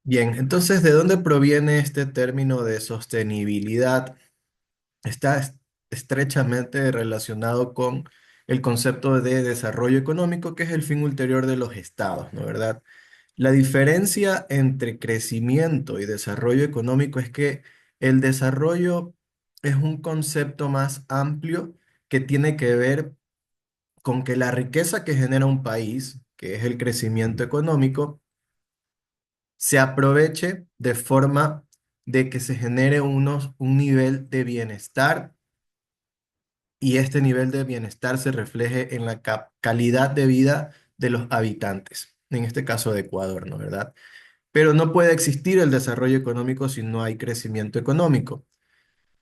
Bien, entonces, ¿de dónde proviene este término de sostenibilidad? Está estrechamente relacionado con el concepto de desarrollo económico, que es el fin ulterior de los estados, ¿no? ¿Verdad? La diferencia entre crecimiento y desarrollo económico es que el desarrollo es un concepto más amplio que tiene que ver con que la riqueza que genera un país, que es el crecimiento económico, se aproveche de forma de que se genere un nivel de bienestar y este nivel de bienestar se refleje en la calidad de vida de los habitantes, en este caso de Ecuador, ¿no? ¿Verdad? Pero no puede existir el desarrollo económico si no hay crecimiento económico.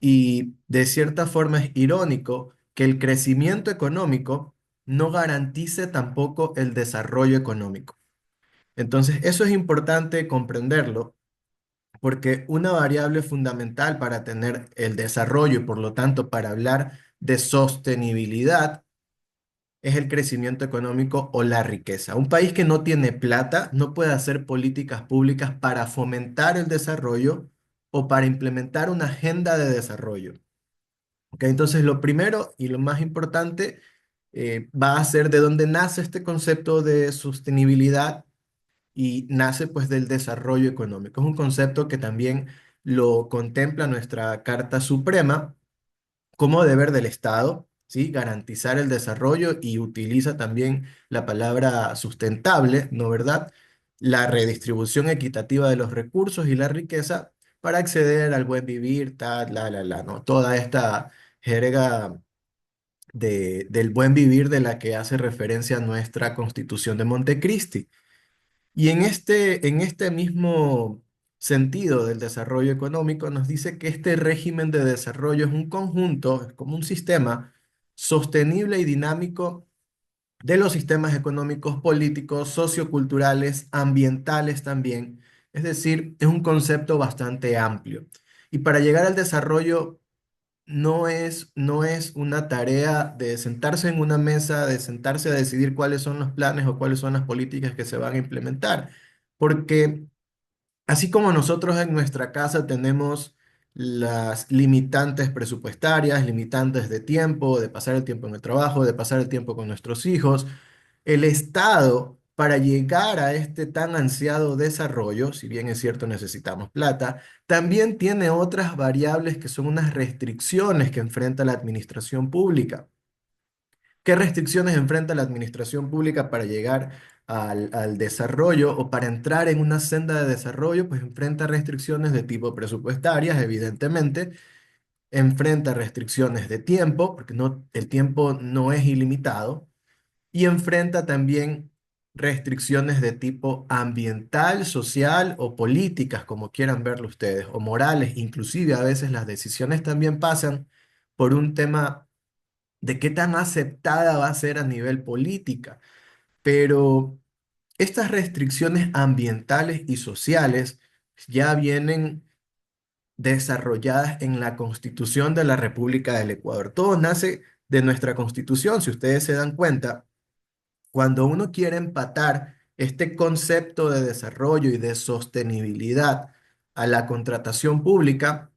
Y de cierta forma es irónico que el crecimiento económico no garantice tampoco el desarrollo económico. Entonces, eso es importante comprenderlo porque una variable fundamental para tener el desarrollo y por lo tanto para hablar de sostenibilidad es el crecimiento económico o la riqueza. Un país que no tiene plata no puede hacer políticas públicas para fomentar el desarrollo o para implementar una agenda de desarrollo. ¿Ok? Entonces, lo primero y lo más importante va a ser de dónde nace este concepto de sostenibilidad y nace pues del desarrollo económico. Es un concepto que también lo contempla nuestra Carta Suprema como deber del Estado, ¿sí? Garantizar el desarrollo y utiliza también la palabra sustentable, ¿no verdad? La redistribución equitativa de los recursos y la riqueza para acceder al buen vivir, tal, ¿no? Toda esta jerga del buen vivir de la que hace referencia nuestra Constitución de Montecristi. Y en este mismo sentido del desarrollo económico, nos dice que este régimen de desarrollo es un conjunto, es como un sistema sostenible y dinámico de los sistemas económicos, políticos, socioculturales, ambientales también. Es decir, es un concepto bastante amplio. Y para llegar al desarrollo no es una tarea de sentarse en una mesa, de sentarse a decidir cuáles son los planes o cuáles son las políticas que se van a implementar, porque así como nosotros en nuestra casa tenemos las limitantes presupuestarias, limitantes de tiempo, de pasar el tiempo en el trabajo, de pasar el tiempo con nuestros hijos, el Estado, para llegar a este tan ansiado desarrollo, si bien es cierto necesitamos plata, también tiene otras variables que son unas restricciones que enfrenta la administración pública. ¿Qué restricciones enfrenta la administración pública para llegar al desarrollo o para entrar en una senda de desarrollo? Pues enfrenta restricciones de tipo presupuestarias, evidentemente, enfrenta restricciones de tiempo, porque el tiempo no es ilimitado, y enfrenta también restricciones de tipo ambiental, social o políticas, como quieran verlo ustedes, o morales. Inclusive a veces las decisiones también pasan por un tema de qué tan aceptada va a ser a nivel política. Pero estas restricciones ambientales y sociales ya vienen desarrolladas en la Constitución de la República del Ecuador. Todo nace de nuestra Constitución, si ustedes se dan cuenta. Cuando uno quiere empatar este concepto de desarrollo y de sostenibilidad a la contratación pública,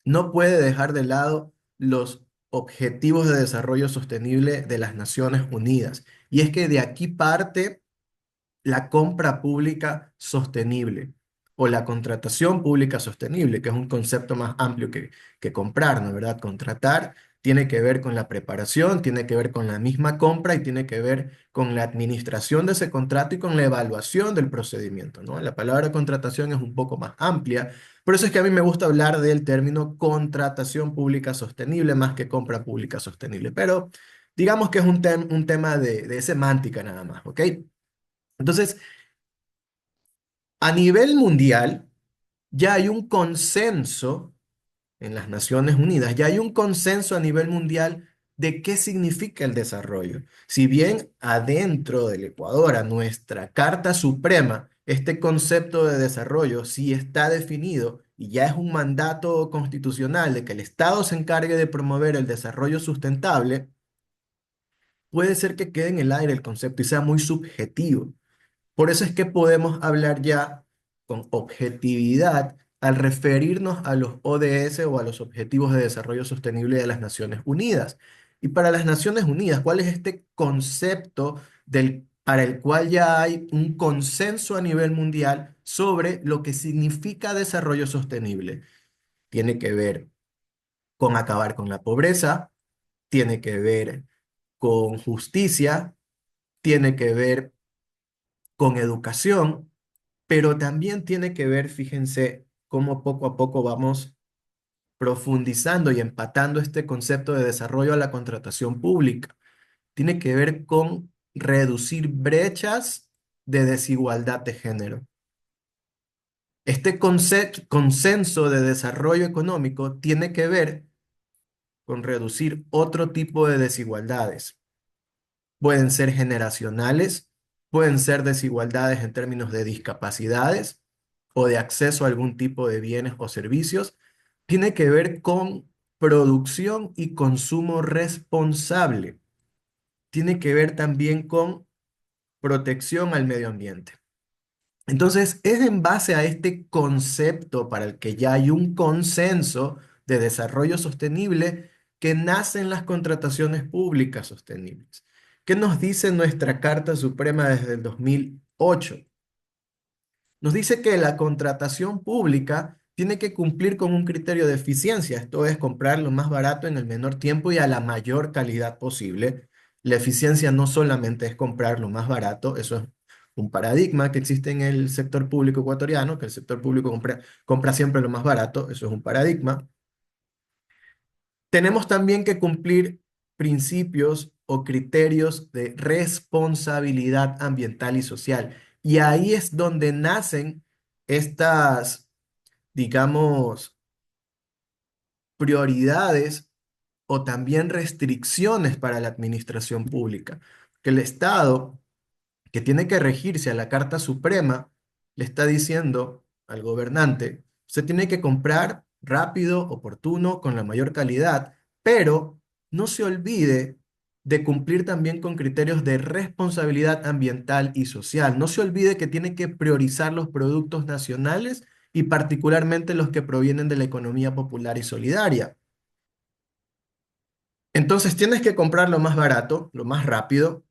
no puede dejar de lado los objetivos de desarrollo sostenible de las Naciones Unidas. Y es que de aquí parte la compra pública sostenible o la contratación pública sostenible, que es un concepto más amplio que comprar, ¿no es verdad? Contratar tiene que ver con la preparación, tiene que ver con la misma compra y tiene que ver con la administración de ese contrato y con la evaluación del procedimiento, ¿no? La palabra contratación es un poco más amplia, por eso es que a mí me gusta hablar del término contratación pública sostenible más que compra pública sostenible, pero digamos que es un tema de semántica nada más, ¿ok? Entonces, a nivel mundial, ya hay un consenso en las Naciones Unidas, ya hay un consenso a nivel mundial de qué significa el desarrollo. Si bien adentro del Ecuador, a nuestra Carta Suprema, este concepto de desarrollo sí está definido y ya es un mandato constitucional de que el Estado se encargue de promover el desarrollo sustentable, puede ser que quede en el aire el concepto y sea muy subjetivo. Por eso es que podemos hablar ya con objetividad al referirnos a los ODS o a los Objetivos de Desarrollo Sostenible de las Naciones Unidas. Y para las Naciones Unidas, ¿cuál es este concepto para el cual ya hay un consenso a nivel mundial sobre lo que significa desarrollo sostenible? Tiene que ver con acabar con la pobreza, tiene que ver con justicia, tiene que ver con educación, pero también tiene que ver, fíjense, cómo poco a poco vamos profundizando y empatando este concepto de desarrollo a la contratación pública. Tiene que ver con reducir brechas de desigualdad de género. Este consenso de desarrollo económico tiene que ver con reducir otro tipo de desigualdades. Pueden ser generacionales, pueden ser desigualdades en términos de discapacidades o de acceso a algún tipo de bienes o servicios. Tiene que ver con producción y consumo responsable. Tiene que ver también con protección al medio ambiente. Entonces, es en base a este concepto para el que ya hay un consenso de desarrollo sostenible que nacen las contrataciones públicas sostenibles. ¿Qué nos dice nuestra Carta Suprema desde el 2008? Nos dice que la contratación pública tiene que cumplir con un criterio de eficiencia, esto es comprar lo más barato en el menor tiempo y a la mayor calidad posible. La eficiencia no solamente es comprar lo más barato, eso es un paradigma que existe en el sector público ecuatoriano, que el sector público compra siempre lo más barato, eso es un paradigma. Tenemos también que cumplir principios o criterios de responsabilidad ambiental y social. Y ahí es donde nacen estas, digamos, prioridades o también restricciones para la administración pública. Que el Estado, que tiene que regirse a la Carta Suprema, le está diciendo al gobernante, se tiene que comprar rápido, oportuno, con la mayor calidad, pero no se olvide de cumplir también con criterios de responsabilidad ambiental y social. No se olvide que tiene que priorizar los productos nacionales y particularmente los que provienen de la economía popular y solidaria. Entonces tienes que comprar lo más barato, lo más rápido,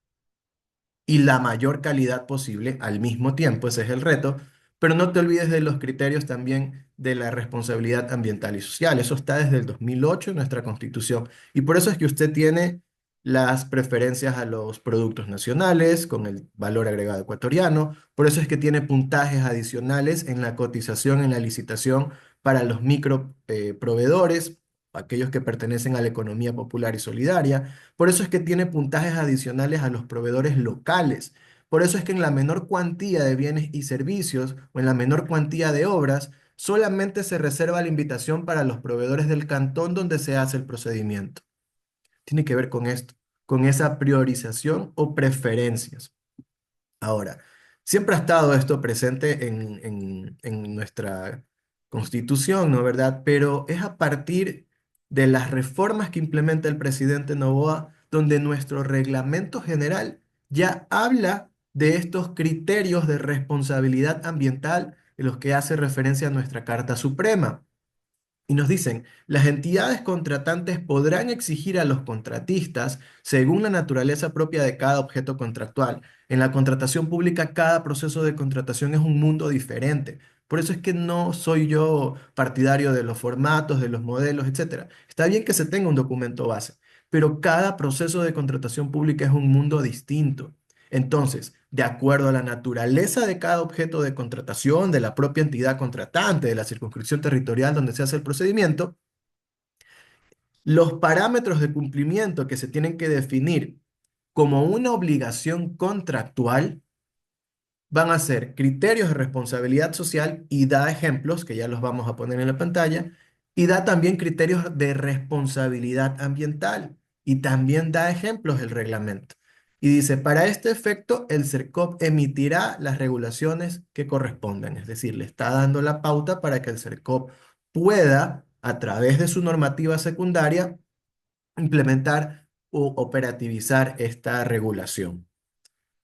y la mayor calidad posible al mismo tiempo, ese es el reto, pero no te olvides de los criterios también de la responsabilidad ambiental y social. Eso está desde el 2008 en nuestra Constitución y por eso es que usted tiene las preferencias a los productos nacionales con el valor agregado ecuatoriano, por eso es que tiene puntajes adicionales en la cotización, en la licitación para los micro proveedores, aquellos que pertenecen a la economía popular y solidaria. Por eso es que tiene puntajes adicionales a los proveedores locales. Por eso es que en la menor cuantía de bienes y servicios o en la menor cuantía de obras, solamente se reserva la invitación para los proveedores del cantón donde se hace el procedimiento. Tiene que ver con esto, con esa priorización o preferencias. Ahora, siempre ha estado esto presente en nuestra Constitución, ¿no? ¿Verdad? Pero es a partir de las reformas que implementa el presidente Noboa, donde nuestro reglamento general ya habla de estos criterios de responsabilidad ambiental en los que hace referencia a nuestra Carta Suprema. Y nos dicen, las entidades contratantes podrán exigir a los contratistas según la naturaleza propia de cada objeto contractual. En la contratación pública, cada proceso de contratación es un mundo diferente. Por eso es que no soy yo partidario de los formatos, de los modelos, etcétera. Está bien que se tenga un documento base, pero cada proceso de contratación pública es un mundo distinto. Entonces, de acuerdo a la naturaleza de cada objeto de contratación, de la propia entidad contratante, de la circunscripción territorial donde se hace el procedimiento, los parámetros de cumplimiento que se tienen que definir como una obligación contractual van a ser criterios de responsabilidad social y da ejemplos, que ya los vamos a poner en la pantalla, y da también criterios de responsabilidad ambiental y también da ejemplos el reglamento. Y dice, para este efecto, el CERCOP emitirá las regulaciones que correspondan, es decir, le está dando la pauta para que el CERCOP pueda, a través de su normativa secundaria, implementar o operativizar esta regulación.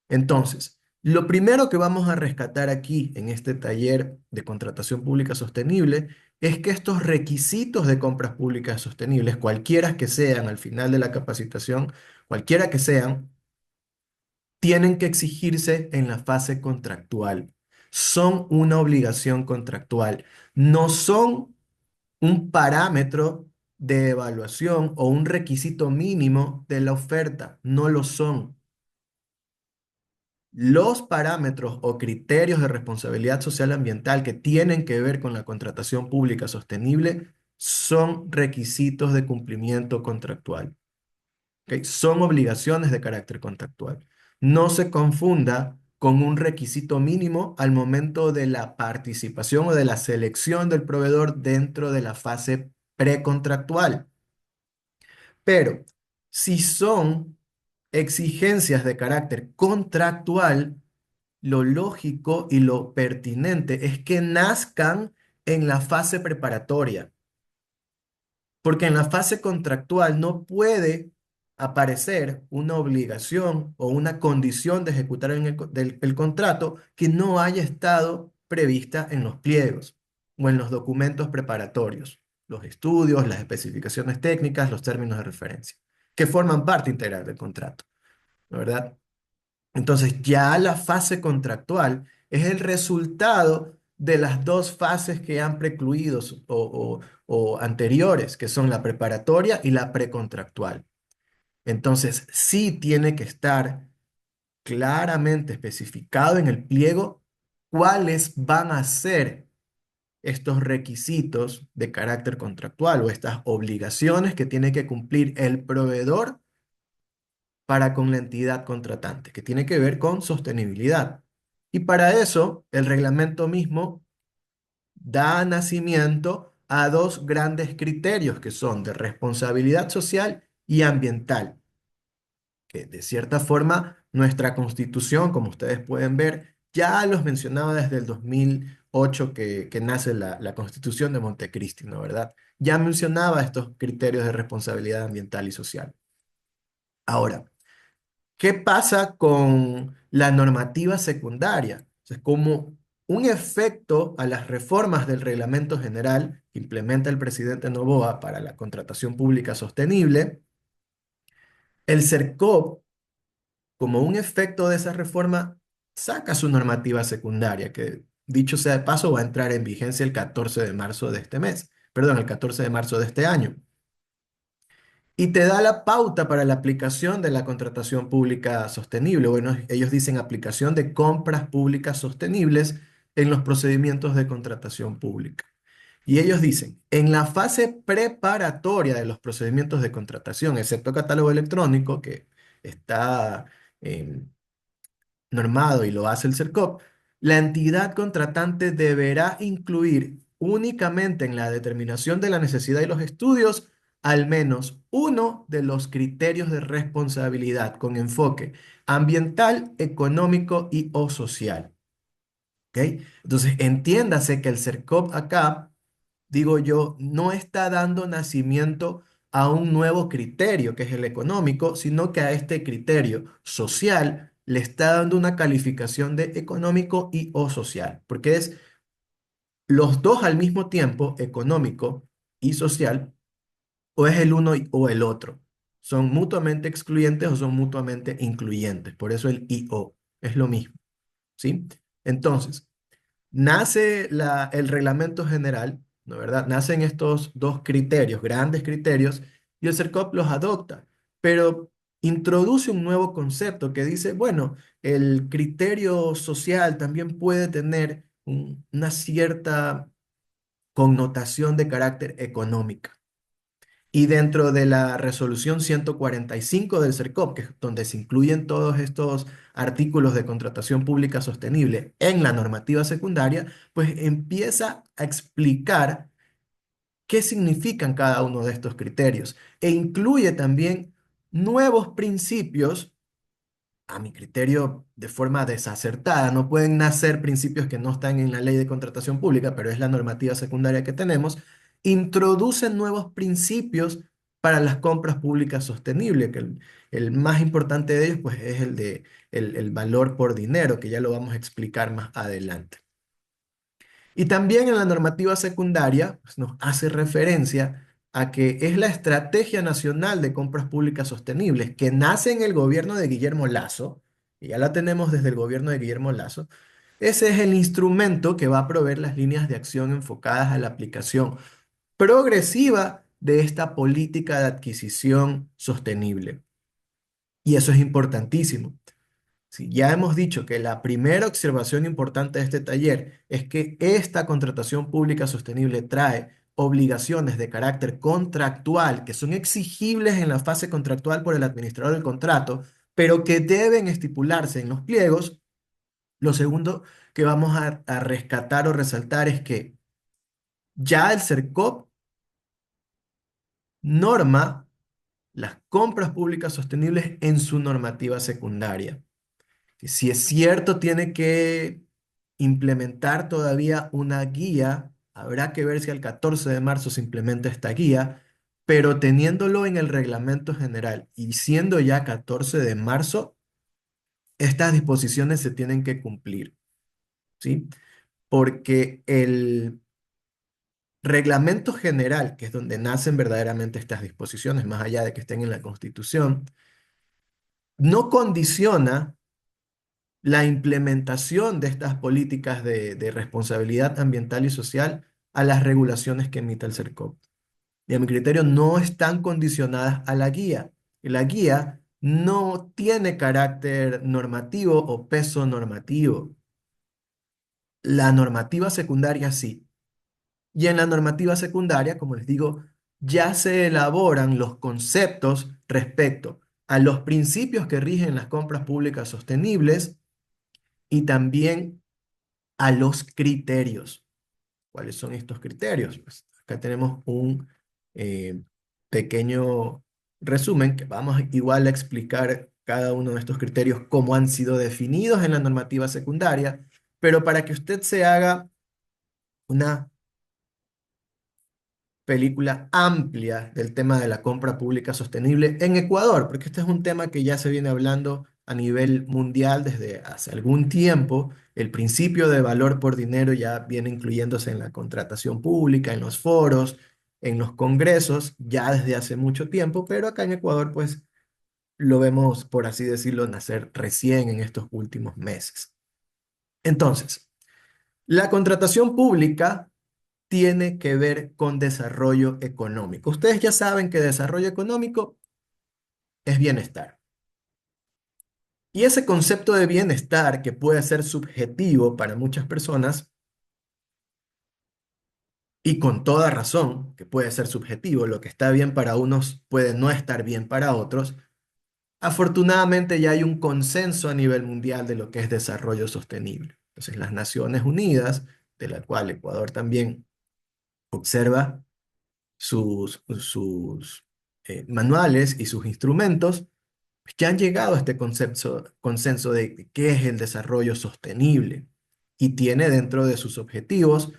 Entonces, Lo primero que vamos a rescatar aquí en este taller de contratación pública sostenible es que estos requisitos de compras públicas sostenibles, cualquiera que sean al final de la capacitación, cualquiera que sean, tienen que exigirse en la fase contractual. Son una obligación contractual. No son un parámetro de evaluación o un requisito mínimo de la oferta. No lo son. Los parámetros o criterios de responsabilidad social ambiental que tienen que ver con la contratación pública sostenible son requisitos de cumplimiento contractual. ¿Ok? Son obligaciones de carácter contractual. No se confunda con un requisito mínimo al momento de la participación o de la selección del proveedor dentro de la fase precontractual. Pero si son exigencias de carácter contractual, lo lógico y lo pertinente es que nazcan en la fase preparatoria, porque en la fase contractual no puede aparecer una obligación o una condición de ejecutar el contrato que no haya estado prevista en los pliegos o en los documentos preparatorios, los estudios, las especificaciones técnicas, los términos de referencia, que forman parte integral del contrato, ¿no? ¿Verdad? Entonces, ya la fase contractual es el resultado de las dos fases que han precluido o anteriores, que son la preparatoria y la precontractual. Entonces, sí tiene que estar claramente especificado en el pliego cuáles van a ser estos requisitos de carácter contractual o estas obligaciones que tiene que cumplir el proveedor para con la entidad contratante, que tiene que ver con sostenibilidad. Y para eso, el reglamento mismo da nacimiento a dos grandes criterios que son de responsabilidad social y ambiental, que de cierta forma nuestra Constitución, como ustedes pueden ver, ya los mencionaba desde el 2008 que nace la Constitución de Montecristi, ¿no? ¿Verdad? Ya mencionaba estos criterios de responsabilidad ambiental y social. Ahora, ¿qué pasa con la normativa secundaria? O sea, como un efecto a las reformas del reglamento general que implementa el presidente Noboa para la contratación pública sostenible, el CERCOP, como un efecto de esa reforma, saca su normativa secundaria, que dicho sea de paso va a entrar en vigencia el 14 de marzo de este mes, perdón, el 14 de marzo de este año. Y te da la pauta para la aplicación de la contratación pública sostenible. Bueno, ellos dicen aplicación de compras públicas sostenibles en los procedimientos de contratación pública. Y ellos dicen, en la fase preparatoria de los procedimientos de contratación, excepto catálogo electrónico, que está normado y lo hace el CERCOP, la entidad contratante deberá incluir únicamente en la determinación de la necesidad y los estudios al menos uno de los criterios de responsabilidad con enfoque ambiental, económico y o social. ¿Ok? Entonces, entiéndase que el CERCOP acá, digo yo, no está dando nacimiento a un nuevo criterio, que es el económico, sino que a este criterio social le está dando una calificación de económico y o social, porque es los dos al mismo tiempo, económico y social, o es el uno o el otro. Son mutuamente excluyentes o son mutuamente incluyentes, por eso el y o es lo mismo, ¿sí? Entonces, nace el reglamento general, ¿no es verdad? Nacen estos dos criterios, grandes criterios, y el CERCOP los adopta, pero introduce un nuevo concepto que dice, bueno, el criterio social también puede tener una cierta connotación de carácter económica. Y dentro de la resolución 145 del CERCOP, que es donde se incluyen todos estos artículos de contratación pública sostenible en la normativa secundaria, pues empieza a explicar qué significan cada uno de estos criterios e incluye también nuevos principios, a mi criterio, de forma desacertada. No pueden nacer principios que no están en la ley de contratación pública, pero es la normativa secundaria que tenemos. Introducen nuevos principios para las compras públicas sostenibles, que el más importante de ellos pues, es el de el valor por dinero, que ya lo vamos a explicar más adelante. Y también en la normativa secundaria pues, nos hace referencia a que es la Estrategia Nacional de Compras Públicas Sostenibles, que nace en el gobierno de Guillermo Lazo, y ya la tenemos desde el gobierno de Guillermo Lazo. Ese es el instrumento que va a proveer las líneas de acción enfocadas a la aplicación progresiva de esta política de adquisición sostenible. Y eso es importantísimo. Sí, ya hemos dicho que la primera observación importante de este taller es que esta contratación pública sostenible trae obligaciones de carácter contractual que son exigibles en la fase contractual por el administrador del contrato, pero que deben estipularse en los pliegos. Lo segundo que vamos a rescatar o resaltar es que ya el CERCOP norma las compras públicas sostenibles en su normativa secundaria. Que si es cierto, tiene que implementar todavía una guía. Habrá que ver si al 14 de marzo se implementa esta guía, pero teniéndolo en el reglamento general y siendo ya 14 de marzo, estas disposiciones se tienen que cumplir, ¿sí? Porque el reglamento general, que es donde nacen verdaderamente estas disposiciones, más allá de que estén en la Constitución, no condiciona la implementación de estas políticas de responsabilidad ambiental y social a las regulaciones que emita el CERCOP. Y a mi criterio no están condicionadas a la guía. Y la guía no tiene carácter normativo o peso normativo. La normativa secundaria sí. Y en la normativa secundaria, como les digo, ya se elaboran los conceptos respecto a los principios que rigen las compras públicas sostenibles y también a los criterios. ¿Cuáles son estos criterios? Pues acá tenemos un eh, pequeño resumen que vamos igual a explicar cada uno de estos criterios, cómo han sido definidos en la normativa secundaria, pero para que usted se haga una película amplia del tema de la compra pública sostenible en Ecuador, porque este es un tema que ya se viene hablando a nivel mundial desde hace algún tiempo. El principio de valor por dinero ya viene incluyéndose en la contratación pública, en los foros, en los congresos, ya desde hace mucho tiempo, pero acá en Ecuador pues lo vemos, por así decirlo, nacer recién en estos últimos meses. Entonces, la contratación pública tiene que ver con desarrollo económico. Ustedes ya saben que desarrollo económico es bienestar. Y ese concepto de bienestar, que puede ser subjetivo para muchas personas, y con toda razón, que puede ser subjetivo, lo que está bien para unos puede no estar bien para otros, afortunadamente ya hay un consenso a nivel mundial de lo que es desarrollo sostenible. Entonces, las Naciones Unidas, de la cual Ecuador también observa sus manuales y sus instrumentos, pues ya han llegado a este consenso de qué es el desarrollo sostenible y tiene dentro de sus objetivos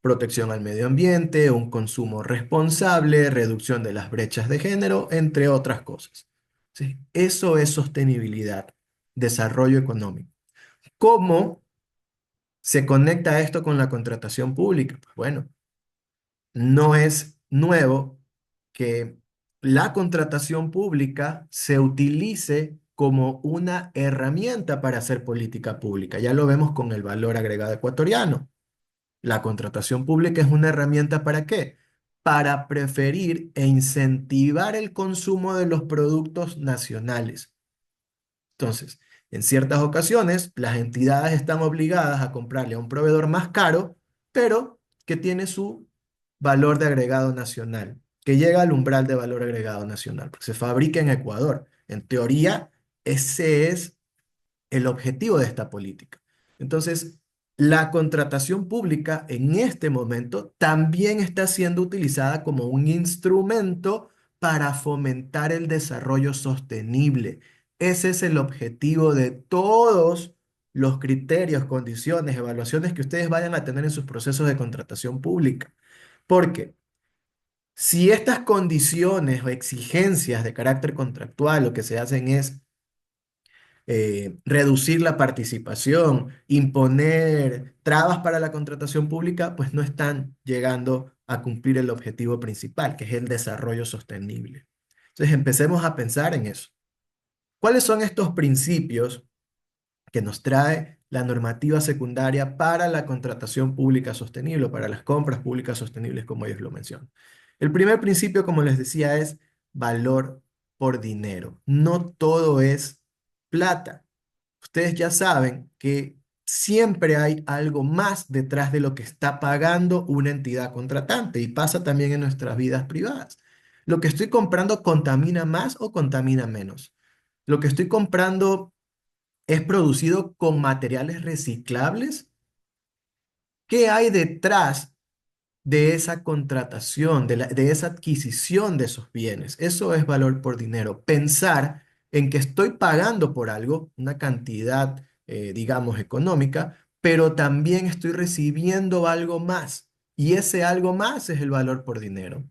protección al medio ambiente, un consumo responsable, reducción de las brechas de género, entre otras cosas. ¿Sí? Eso es sostenibilidad, desarrollo económico. ¿Cómo se conecta esto con la contratación pública? Pues bueno, no es nuevo que la contratación pública se utilice como una herramienta para hacer política pública. Ya lo vemos con el valor agregado ecuatoriano. La contratación pública es una herramienta ¿para qué? Para preferir e incentivar el consumo de los productos nacionales. Entonces, en ciertas ocasiones, las entidades están obligadas a comprarle a un proveedor más caro, pero que tiene su valor de agregado nacional, que llega al umbral de valor agregado nacional, porque se fabrica en Ecuador. En teoría, ese es el objetivo de esta política. Entonces, la contratación pública en este momento también está siendo utilizada como un instrumento para fomentar el desarrollo sostenible. Ese es el objetivo de todos los criterios, condiciones, evaluaciones que ustedes vayan a tener en sus procesos de contratación pública. ¿Por qué? Si estas condiciones o exigencias de carácter contractual lo que se hacen es reducir la participación, imponer trabas para la contratación pública, pues no están llegando a cumplir el objetivo principal, que es el desarrollo sostenible. Entonces empecemos a pensar en eso. ¿Cuáles son estos principios que nos trae la normativa secundaria para la contratación pública sostenible, o para las compras públicas sostenibles, como ellos lo mencionan? El primer principio, como les decía, es valor por dinero. No todo es plata. Ustedes ya saben que siempre hay algo más detrás de lo que está pagando una entidad contratante, y pasa también en nuestras vidas privadas. Lo que estoy comprando contamina más o contamina menos. Lo que estoy comprando es producido con materiales reciclables. ¿Qué hay detrás de esa contratación, de esa adquisición de esos bienes? Eso es valor por dinero. Pensar en que estoy pagando por algo, una cantidad, digamos, económica, pero también estoy recibiendo algo más. Y ese algo más es el valor por dinero.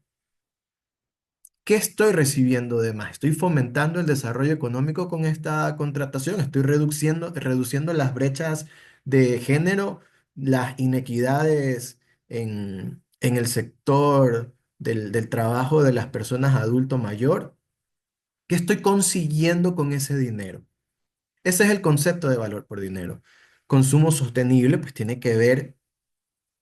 ¿Qué estoy recibiendo de más? ¿Estoy fomentando el desarrollo económico con esta contratación? ¿Estoy reduciendo las brechas de género, las inequidades en el sector del trabajo de las personas adulto mayor? ¿Qué estoy consiguiendo con ese dinero? Ese es el concepto de valor por dinero. Consumo sostenible, pues tiene que ver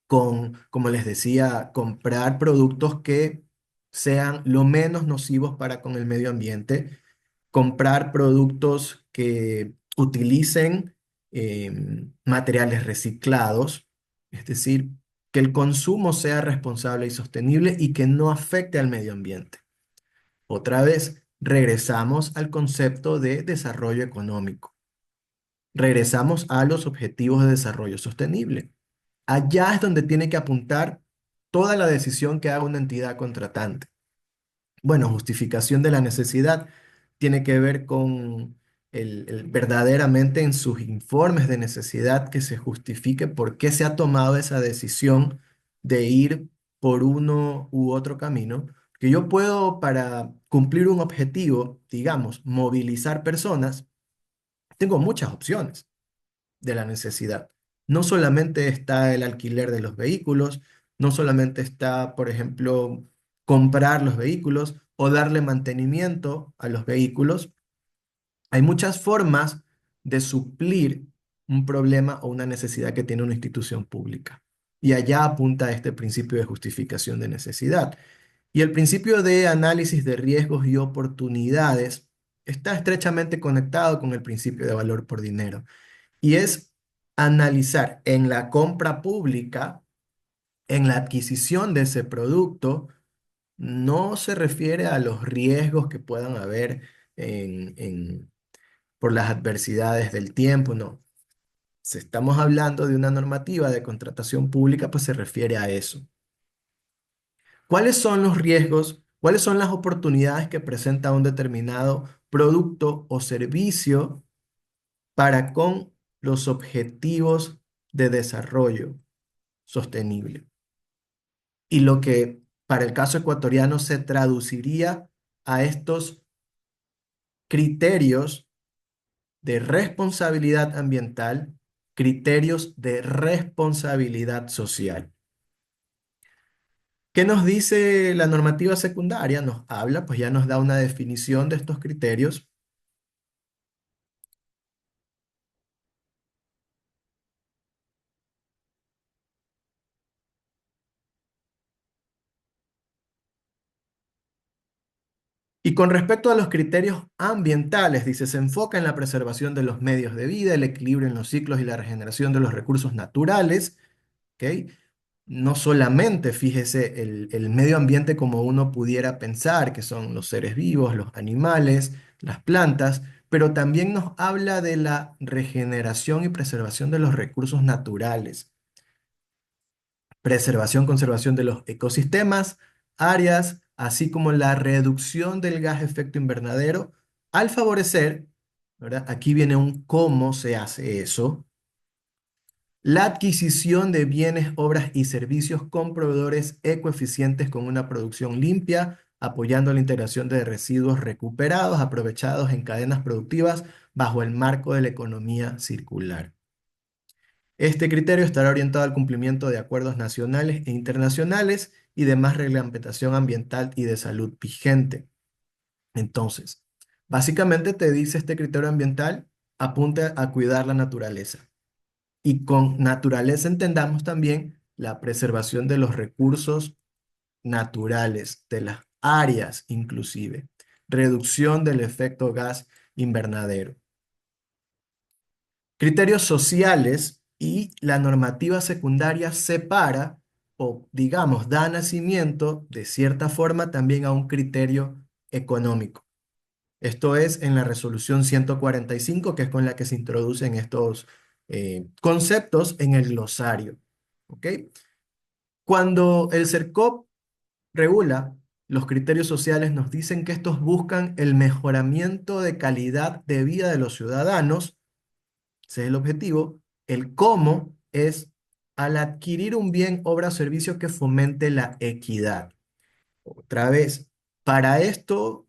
con, como les decía, comprar productos que sean lo menos nocivos para con el medio ambiente, comprar productos que utilicen materiales reciclados, es decir, que el consumo sea responsable y sostenible y que no afecte al medio ambiente. Otra vez, regresamos al concepto de desarrollo económico. Regresamos a los objetivos de desarrollo sostenible. Allá es donde tiene que apuntar toda la decisión que haga una entidad contratante. Bueno, justificación de la necesidad tiene que ver con verdaderamente en sus informes de necesidad que se justifique por qué se ha tomado esa decisión de ir por uno u otro camino. Que yo puedo, para cumplir un objetivo, digamos, movilizar personas, tengo muchas opciones de la necesidad. No solamente está el alquiler de los vehículos, no solamente está, por ejemplo, comprar los vehículos o darle mantenimiento a los vehículos. Hay muchas formas de suplir un problema o una necesidad que tiene una institución pública. Y allá apunta este principio de justificación de necesidad. Y el principio de análisis de riesgos y oportunidades está estrechamente conectado con el principio de valor por dinero. Y es analizar en la compra pública, en la adquisición de ese producto, no se refiere a los riesgos que puedan haber por las adversidades del tiempo, no. Si estamos hablando de una normativa de contratación pública, pues se refiere a eso. ¿Cuáles son los riesgos? ¿Cuáles son las oportunidades que presenta un determinado producto o servicio para con los objetivos de desarrollo sostenible? Y lo que para el caso ecuatoriano se traduciría a estos criterios de responsabilidad ambiental, criterios de responsabilidad social. ¿Qué nos dice la normativa secundaria? Nos habla, pues ya nos da una definición de estos criterios. Y con respecto a los criterios ambientales, dice, se enfoca en la preservación de los medios de vida, el equilibrio en los ciclos y la regeneración de los recursos naturales, ¿ok? No solamente, fíjese, el medio ambiente como uno pudiera pensar, que son los seres vivos, los animales, las plantas, pero también nos habla de la regeneración y preservación de los recursos naturales, preservación, conservación de los ecosistemas, áreas, así como la reducción del gas efecto invernadero, al favorecer, ¿verdad? Aquí viene un cómo se hace eso, La adquisición de bienes, obras y servicios con proveedores ecoeficientes con una producción limpia, apoyando la integración de residuos recuperados, aprovechados en cadenas productivas bajo el marco de la economía circular. Este criterio estará orientado al cumplimiento de acuerdos nacionales e internacionales y demás reglamentación ambiental y de salud vigente. Entonces, básicamente te dice este criterio ambiental, apunta a cuidar la naturaleza. Y con naturaleza entendamos también la preservación de los recursos naturales, de las áreas inclusive, reducción del efecto gas invernadero. Criterios sociales y la normativa secundaria separa o, digamos, da nacimiento de cierta forma también a un criterio económico. Esto es en la resolución 145, que es con la que se introducen estos conceptos en el glosario. ¿Ok? Cuando el CERCOP regula los criterios sociales, nos dicen que estos buscan el mejoramiento de calidad de vida de los ciudadanos. Ese es el objetivo. El cómo es al adquirir un bien, obra o servicio que fomente la equidad. Otra vez, para esto,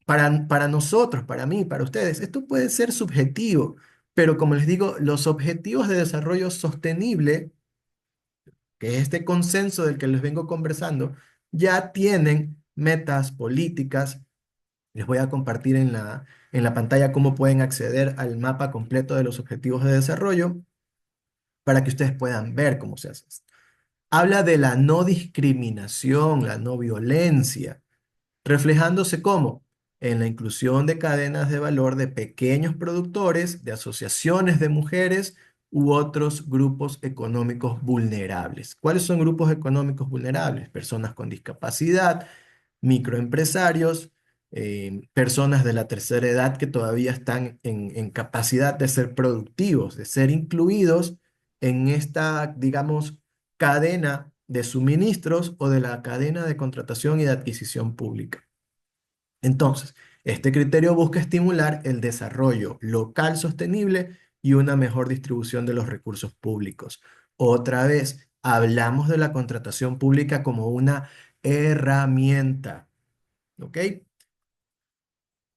para nosotros, para mí, para ustedes, esto puede ser subjetivo, pero como les digo, los objetivos de desarrollo sostenible, que es este consenso del que les vengo conversando, ya tienen metas políticas. Les voy a compartir en la pantalla cómo pueden acceder al mapa completo de los objetivos de desarrollo para que ustedes puedan ver cómo se hace esto. Habla de la no discriminación, la no violencia, reflejándose cómo en la inclusión de cadenas de valor de pequeños productores, de asociaciones de mujeres u otros grupos económicos vulnerables. ¿Cuáles son grupos económicos vulnerables? Personas con discapacidad, microempresarios, personas de la tercera edad que todavía están en capacidad de ser productivos, de ser incluidos en esta, digamos, cadena de suministros o de la cadena de contratación y de adquisición pública. Entonces, este criterio busca estimular el desarrollo local sostenible y una mejor distribución de los recursos públicos. Otra vez, hablamos de la contratación pública como una herramienta, ¿ok?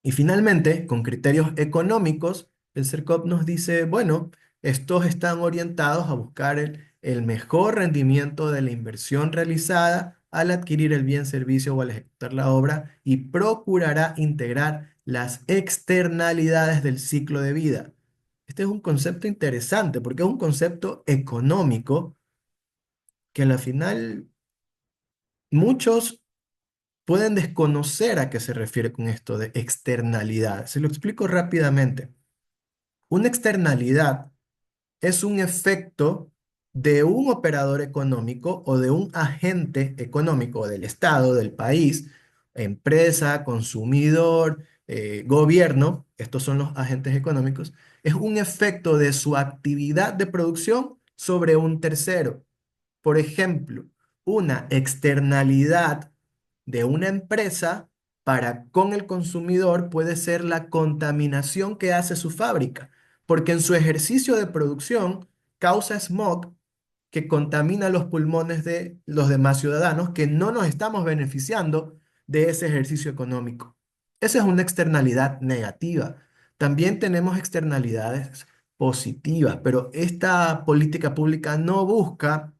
Y finalmente, con criterios económicos, el CERCOP nos dice, bueno, estos están orientados a buscar el mejor rendimiento de la inversión realizada al adquirir el bien, servicio o al ejecutar la obra y procurará integrar las externalidades del ciclo de vida. Este es un concepto interesante porque es un concepto económico que a la final muchos pueden desconocer a qué se refiere con esto de externalidad. Se lo explico rápidamente. Una externalidad es un efecto de un operador económico o de un agente económico del Estado, del país, empresa, consumidor, gobierno, estos son los agentes económicos, es un efecto de su actividad de producción sobre un tercero. Por ejemplo, una externalidad de una empresa para con el consumidor puede ser la contaminación que hace su fábrica, porque en su ejercicio de producción causa smog que contamina los pulmones de los demás ciudadanos que no nos estamos beneficiando de ese ejercicio económico. Esa es una externalidad negativa. También tenemos externalidades positivas, pero esta política pública no busca,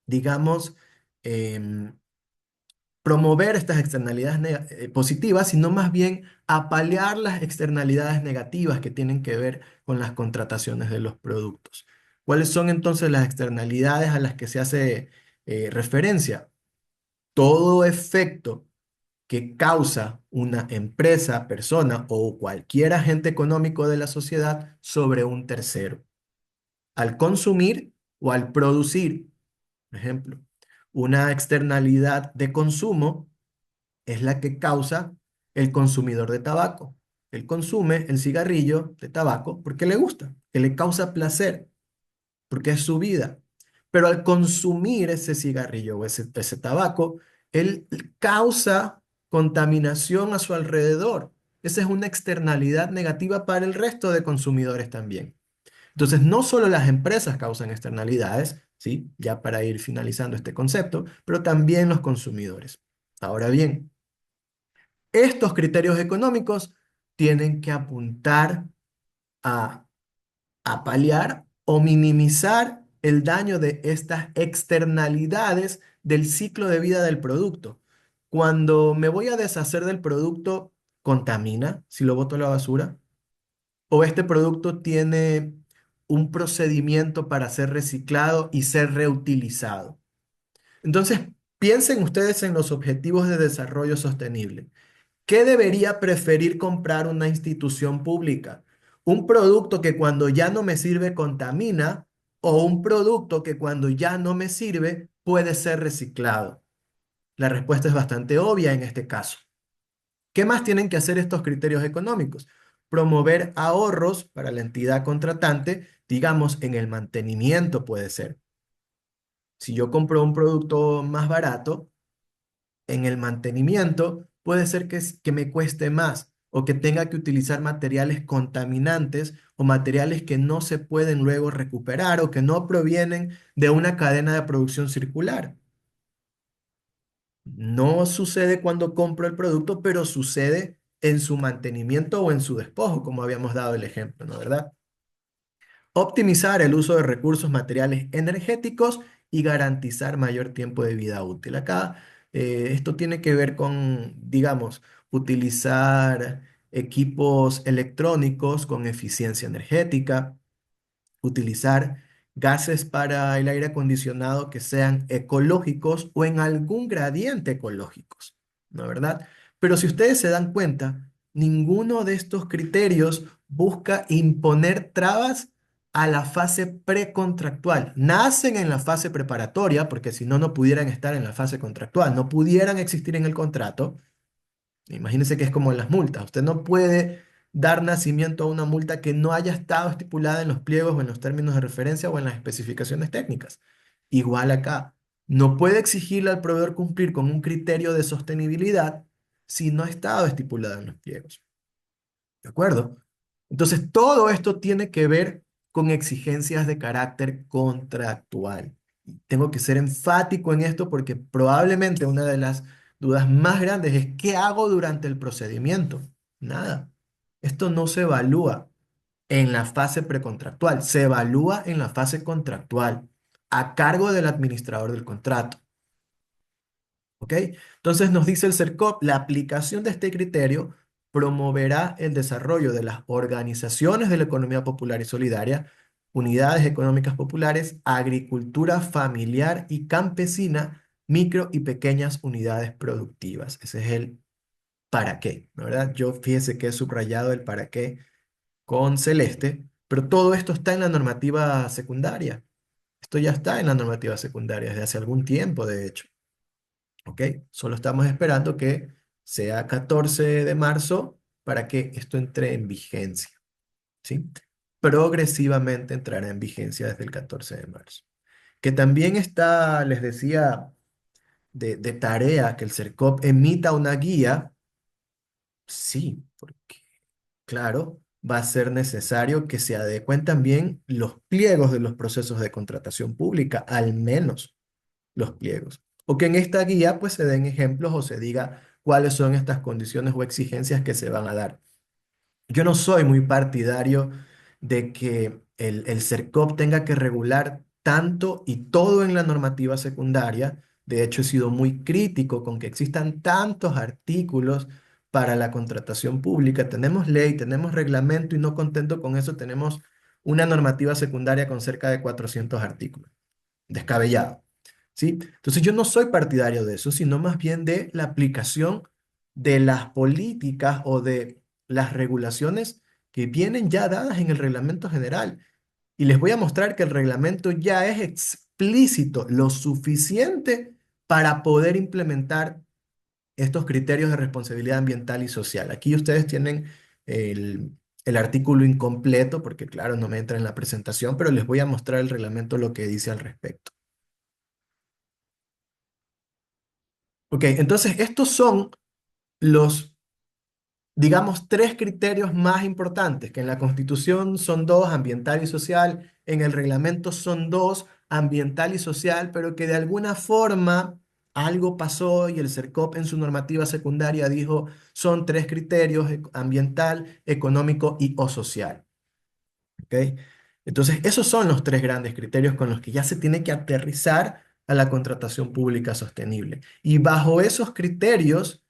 digamos, em, promover estas externalidades positivas, sino más bien apalear las externalidades negativas que tienen que ver con las contrataciones de los productos. ¿Cuáles son entonces las externalidades a las que se hace referencia? Todo efecto que causa una empresa, persona o cualquier agente económico de la sociedad sobre un tercero, al consumir o al producir. Por ejemplo, una externalidad de consumo es la que causa el consumidor de tabaco. Él consume el cigarrillo de tabaco porque le gusta, que le causa placer, porque es su vida. Pero al consumir ese cigarrillo o ese tabaco, él causa contaminación a su alrededor. Esa es una externalidad negativa para el resto de consumidores también. Entonces, no solo las empresas causan externalidades, ¿sí? Ya para ir finalizando este concepto, pero también los consumidores. Ahora bien, estos criterios económicos tienen que apuntar a paliar o minimizar el daño de estas externalidades del ciclo de vida del producto. Cuando me voy a deshacer del producto, contamina si lo boto a la basura, o este producto tiene un procedimiento para ser reciclado y ser reutilizado. Entonces, piensen ustedes en los objetivos de desarrollo sostenible. ¿Qué debería preferir comprar una institución pública? ¿Un producto que cuando ya no me sirve contamina o un producto que cuando ya no me sirve puede ser reciclado? La respuesta es bastante obvia en este caso. ¿Qué más tienen que hacer estos criterios económicos? Promover ahorros para la entidad contratante, digamos, en el mantenimiento puede ser. Si yo compro un producto más barato, en el mantenimiento puede ser que me cueste más o que tenga que utilizar materiales contaminantes o materiales que no se pueden luego recuperar o que no provienen de una cadena de producción circular. No sucede cuando compro el producto, pero sucede en su mantenimiento o en su despojo, como habíamos dado el ejemplo, ¿no? ¿Verdad? Optimizar el uso de recursos materiales energéticos y garantizar mayor tiempo de vida útil. Acá esto tiene que ver con, digamos, utilizar equipos electrónicos con eficiencia energética, utilizar gases para el aire acondicionado que sean ecológicos o en algún gradiente ecológicos, ¿no verdad? Pero si ustedes se dan cuenta, ninguno de estos criterios busca imponer trabas a la fase precontractual. Nacen en la fase preparatoria, porque si no, no pudieran estar en la fase contractual, no pudieran existir en el contrato. Imagínense que es como en las multas. Usted no puede dar nacimiento a una multa que no haya estado estipulada en los pliegos o en los términos de referencia o en las especificaciones técnicas. Igual acá, no puede exigirle al proveedor cumplir con un criterio de sostenibilidad si no ha estado estipulado en los pliegos. ¿De acuerdo? Entonces, todo esto tiene que ver con exigencias de carácter contractual. Y tengo que ser enfático en esto porque probablemente una de las dudas más grandes es ¿qué hago durante el procedimiento? Nada. Esto no se evalúa en la fase precontractual, se evalúa en la fase contractual a cargo del administrador del contrato. ¿Ok? Entonces nos dice el CERCOP, la aplicación de este criterio promoverá el desarrollo de las organizaciones de la economía popular y solidaria, unidades económicas populares, agricultura familiar y campesina, micro y pequeñas unidades productivas. Ese es el para qué, ¿no? ¿Verdad? Yo fíjese que he subrayado el para qué con celeste, pero todo esto está en la normativa secundaria. Esto ya está en la normativa secundaria desde hace algún tiempo, de hecho. ¿Ok? Solo estamos esperando que sea 14 de marzo para que esto entre en vigencia, ¿sí? Progresivamente entrará en vigencia desde el 14 de marzo. Que también está, les decía, de tarea que el CERCOP emita una guía, sí, porque, claro, va a ser necesario que se adecuen también los pliegos de los procesos de contratación pública, al menos los pliegos. O que en esta guía pues se den ejemplos o se diga cuáles son estas condiciones o exigencias que se van a dar. Yo no soy muy partidario de que el CERCOP tenga que regular tanto y todo en la normativa secundaria. De hecho, he sido muy crítico con que existan tantos artículos para la contratación pública. Tenemos ley, tenemos reglamento y no contento con eso, tenemos una normativa secundaria con cerca de 400 artículos. Descabellado. ¿Sí? Entonces yo no soy partidario de eso, sino más bien de la aplicación de las políticas o de las regulaciones que vienen ya dadas en el reglamento general. Y les voy a mostrar que el reglamento ya es explícito, lo suficiente para poder implementar estos criterios de responsabilidad ambiental y social. Aquí ustedes tienen el artículo incompleto, porque claro, no me entra en la presentación, pero les voy a mostrar el reglamento lo que dice al respecto. Ok, entonces estos son los digamos, tres criterios más importantes, que en la Constitución son dos, ambiental y social, en el reglamento son dos, ambiental y social, pero que de alguna forma algo pasó y el CERCOP en su normativa secundaria dijo son tres criterios, ambiental, económico y o social. ¿Ok? Entonces, esos son los tres grandes criterios con los que ya se tiene que aterrizar a la contratación pública sostenible. Y bajo esos criterios,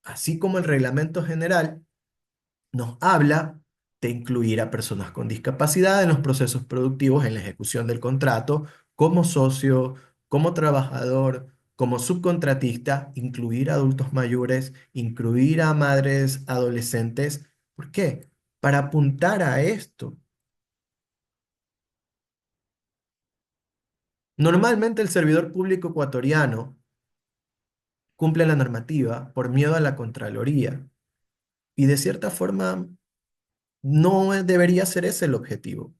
así como el reglamento general, nos habla de incluir a personas con discapacidad en los procesos productivos en la ejecución del contrato, como socio, como trabajador, como subcontratista, incluir a adultos mayores, incluir a madres adolescentes. ¿Por qué? Para apuntar a esto. Normalmente el servidor público ecuatoriano cumple la normativa por miedo a la Contraloría y de cierta forma no debería ser ese el objetivo.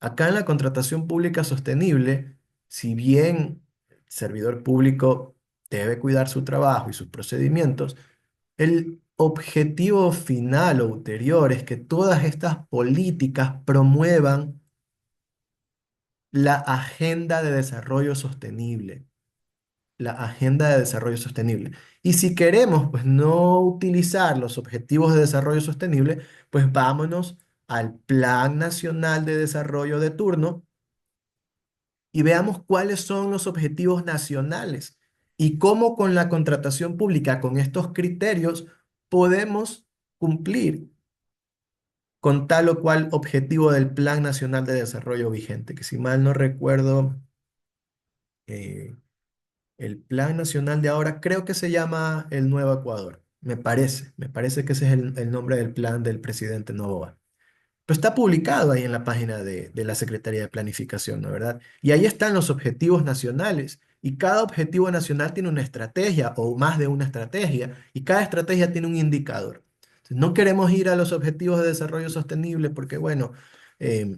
Acá en la contratación pública sostenible, si bien el servidor público debe cuidar su trabajo y sus procedimientos, el objetivo final o ulterior es que todas estas políticas promuevan la agenda de desarrollo sostenible. La agenda de desarrollo sostenible. Y si queremos, pues, no utilizar los objetivos de desarrollo sostenible, pues vámonos al Plan Nacional de Desarrollo de turno y veamos cuáles son los objetivos nacionales y cómo con la contratación pública, con estos criterios, podemos cumplir con tal o cual objetivo del Plan Nacional de Desarrollo vigente, que si mal no recuerdo, eh, el Plan Nacional de ahora creo que se llama el Nuevo Ecuador. Me parece que ese es el nombre del plan del presidente Noboa. Pero está publicado ahí en la página de la Secretaría de Planificación, ¿no? ¿Verdad? Y ahí están los objetivos nacionales. Y cada objetivo nacional tiene una estrategia o más de una estrategia. Y cada estrategia tiene un indicador. Entonces, no queremos ir a los objetivos de desarrollo sostenible porque, bueno, eh,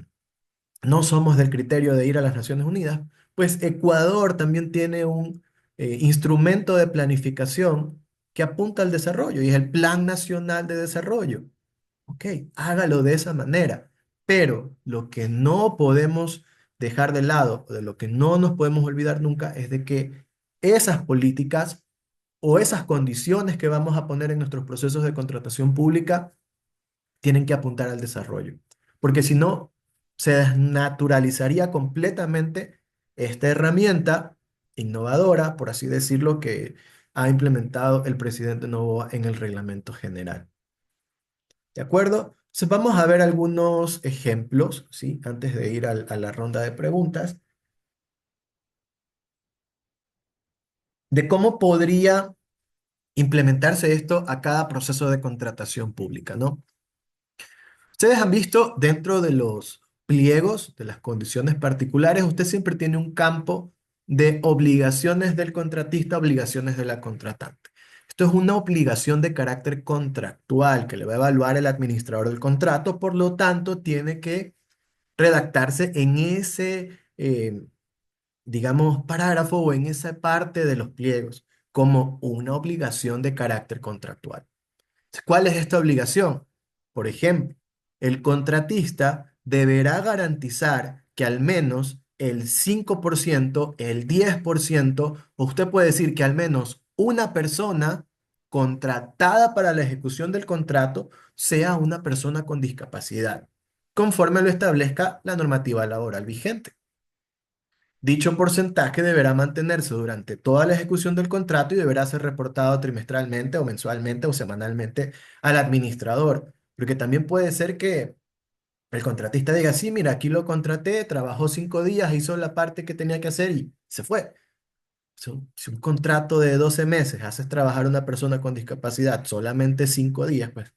no somos del criterio de ir a las Naciones Unidas. Pues Ecuador también tiene un instrumento de planificación que apunta al desarrollo y es el Plan Nacional de Desarrollo. Ok, hágalo de esa manera, pero lo que no podemos dejar de lado, o de lo que no nos podemos olvidar nunca, es de que esas políticas o esas condiciones que vamos a poner en nuestros procesos de contratación pública tienen que apuntar al desarrollo, porque si no, se desnaturalizaría completamente esta herramienta innovadora, por así decirlo, que ha implementado el presidente Noboa en el reglamento general. ¿De acuerdo? Entonces vamos a ver algunos ejemplos, ¿sí? Antes de ir a la ronda de preguntas, de cómo podría implementarse esto a cada proceso de contratación pública, ¿no? Ustedes han visto dentro de los pliegos, de las condiciones particulares, usted siempre tiene un campo de obligaciones del contratista, obligaciones de la contratante. Esto es una obligación de carácter contractual que le va a evaluar el administrador del contrato, por lo tanto, tiene que redactarse en ese, digamos, parágrafo o en esa parte de los pliegos como una obligación de carácter contractual. ¿Cuál es esta obligación? Por ejemplo, el contratista deberá garantizar que al menos el 5%, el 10%, o usted puede decir que al menos una persona contratada para la ejecución del contrato sea una persona con discapacidad, conforme lo establezca la normativa laboral vigente. Dicho porcentaje deberá mantenerse durante toda la ejecución del contrato y deberá ser reportado trimestralmente o mensualmente o semanalmente al administrador, porque también puede ser que el contratista diga, sí, mira, aquí lo contraté, trabajó 5 días, hizo la parte que tenía que hacer y se fue. Si un contrato de 12 meses haces trabajar a una persona con discapacidad solamente 5 días, pues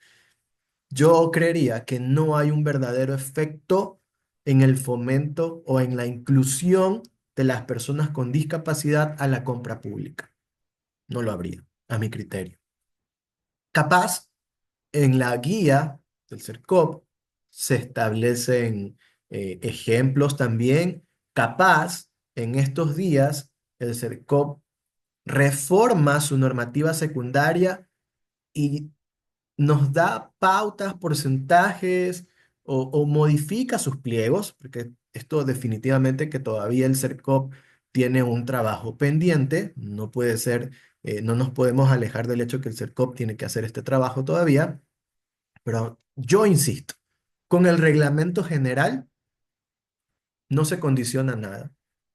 yo creería que no hay un verdadero efecto en el fomento o en la inclusión de las personas con discapacidad a la compra pública. No lo habría, a mi criterio. Capaz, en la guía del CERCOP se establecen ejemplos también. Capaz, en estos días, el CERCOP reforma su normativa secundaria y nos da pautas, porcentajes o modifica sus pliegos, porque esto definitivamente que todavía el CERCOP tiene un trabajo pendiente, no puede ser, no nos podemos alejar del hecho que el CERCOP tiene que hacer este trabajo todavía, pero yo insisto, con el reglamento general no se condiciona nada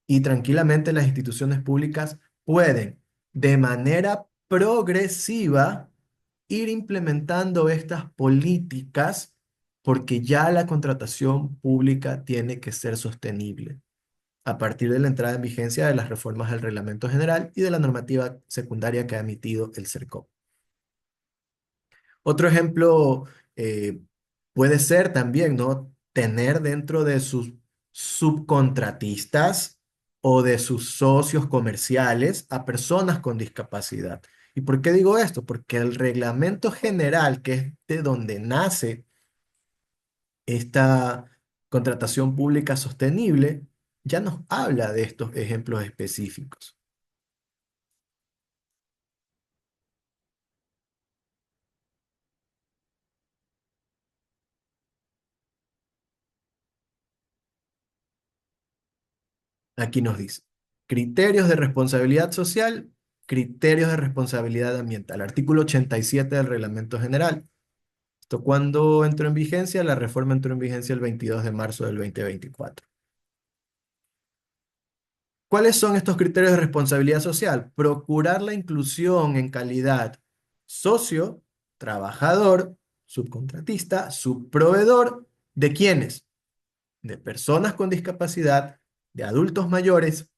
y tranquilamente las instituciones públicas pueden de manera progresiva ir implementando estas políticas porque ya la contratación pública tiene que ser sostenible a partir de la entrada en vigencia de las reformas al reglamento general y de la normativa secundaria que ha emitido el CERCOP. Otro ejemplo puede ser también, ¿no? Tener dentro de sus subcontratistas o de sus socios comerciales a personas con discapacidad. ¿Y por qué digo esto? Porque el reglamento general, que es de donde nace esta contratación pública sostenible, ya nos habla de estos ejemplos específicos. Aquí nos dice, criterios de responsabilidad social, criterios de responsabilidad ambiental. Artículo 87 del Reglamento General. ¿Esto cuándo entró en vigencia? La reforma entró en vigencia el 22 de marzo del 2024. ¿Cuáles son estos criterios de responsabilidad social? Procurar la inclusión en calidad socio, trabajador, subcontratista, subproveedor, ¿de quiénes? De personas con discapacidad, de adultos mayores,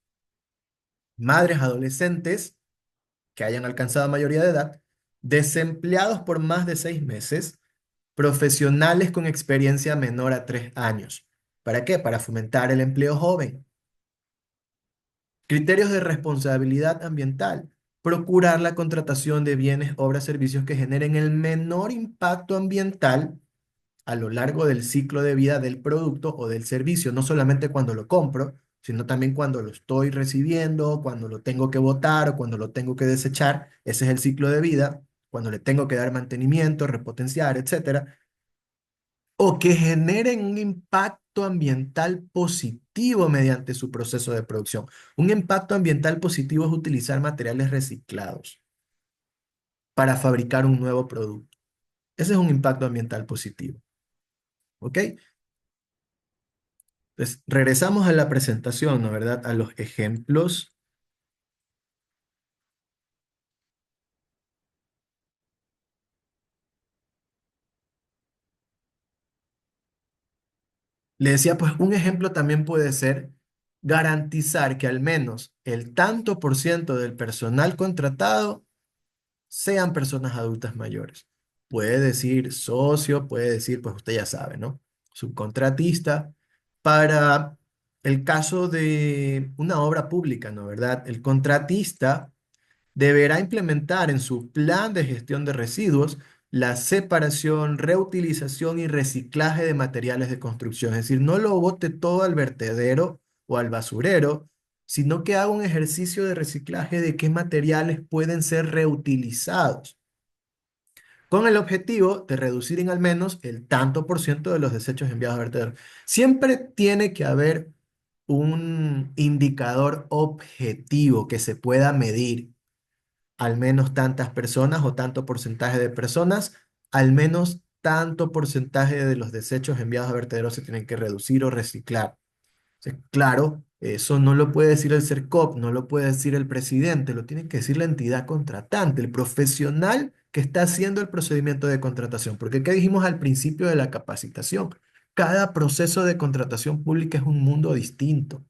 madres adolescentes que hayan alcanzado mayoría de edad, desempleados por más de 6 meses, profesionales con experiencia menor a 3 años. ¿Para qué? Para fomentar el empleo joven. Criterios de responsabilidad ambiental. Procurar la contratación de bienes, obras, servicios que generen el menor impacto ambiental a lo largo del ciclo de vida del producto o del servicio, no solamente cuando lo compro, sino también cuando lo estoy recibiendo, cuando lo tengo que botar o cuando lo tengo que desechar. Ese es el ciclo de vida, cuando le tengo que dar mantenimiento, repotenciar, etcétera. O que generen un impacto ambiental positivo mediante su proceso de producción. Un impacto ambiental positivo es utilizar materiales reciclados para fabricar un nuevo producto. Ese es un impacto ambiental positivo. ¿Ok? Entonces, regresamos a la presentación, ¿no? ¿Verdad? A los ejemplos. Le decía, pues un ejemplo también puede ser garantizar que al menos el tanto por ciento del personal contratado sean personas adultas mayores. Puede decir socio, puede decir, pues usted ya sabe, ¿no? Subcontratista. Para el caso de una obra pública, ¿no? ¿Verdad? El contratista deberá implementar en su plan de gestión de residuos la separación, reutilización y reciclaje de materiales de construcción. Es decir, no lo bote todo al vertedero o al basurero, sino que haga un ejercicio de reciclaje de qué materiales pueden ser reutilizados, con el objetivo de reducir en al menos el tanto por ciento de los desechos enviados a vertedero. Siempre tiene que haber un indicador objetivo que se pueda medir al menos tantas personas o tanto porcentaje de personas, al menos tanto porcentaje de los desechos enviados a vertederos se tienen que reducir o reciclar. Claro, eso no lo puede decir el CERCOP, no lo puede decir el presidente, lo tiene que decir la entidad contratante, el profesional que está haciendo el procedimiento de contratación. Porque ¿qué dijimos al principio de la capacitación? Cada proceso de contratación pública es un mundo distinto